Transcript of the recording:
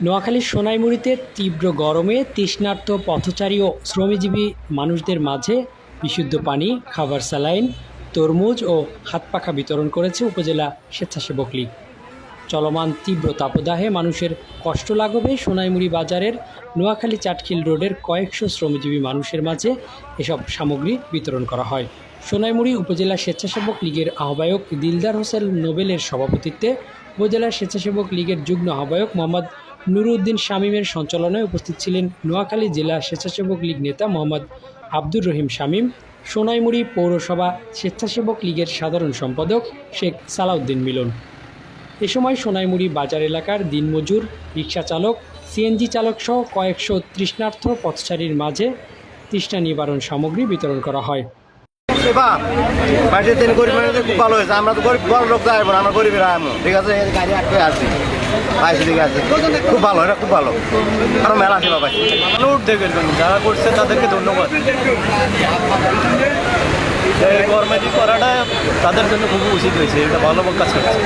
নোয়াখালীর সোনাইমুড়ীতে তীব্র গরমে তৃষ্ণার্ত পথচারী ও শ্রমজীবী মানুষদের মাঝে বিশুদ্ধ পানি, খাবার, স্যালাইন, তরমুজ ও হাতপাখা বিতরণ করেছে উপজেলা স্বেচ্ছাসেবক লীগ। চলমান তীব্র তাপদাহে মানুষের কষ্ট লাঘবে সোনাইমুড়ী বাজারের নোয়াখালী চাটখিল রোডের কয়েকশো শ্রমজীবী মানুষের মাঝে এসব সামগ্রী বিতরণ করা হয়। সোনাইমুড়ী উপজেলা স্বেচ্ছাসেবক লীগের আহ্বায়ক দিলদার হোসেন নোবেলের সভাপতিত্বে উপজেলা স্বেচ্ছাসেবক লীগের যুগ্ম আহ্বায়ক মোহাম্মদ নুরুদ্দিন শামীমের সঞ্চালনায় উপস্থিত ছিলেন নোয়াখালী জেলা স্বেচ্ছাসেবক লীগ নেতা মোহাম্মদ আব্দুর রহিম শামীম, সোনাইমুড়ী পৌরসভা স্বেচ্ছাসেবক লীগের সাধারণ সম্পাদক শেখ সালাউদ্দিন মিলন। এ সময় সোনাইমুড়ী বাজার এলাকার দিনমজুর, রিকশা চালক, সিএনজি চালক সহ কয়েকশো তৃষ্ণার্ত পথচারীর মাঝে তৃষ্ণা নিবারণ সামগ্রী বিতরণ করা হয়। গরিব মানুষদের খুব ভালো হয়েছে। আমরা তো গরিব বড় লোক যাইব না, আমরা গরিবেরা এমন ঠিক আছে। গাড়ি আটকে আসছি, ঠিক আছে, খুব ভালো, এটা খুব ভালো। আরো মেলা আছে বাবা, উদ্যোগের জন্য যারা করছে তাদেরকে ধন্যবাদ। এই গরমেটি করাটা তাদের জন্য খুব উচিত হয়েছে, এটা ভালো কাজ করছে।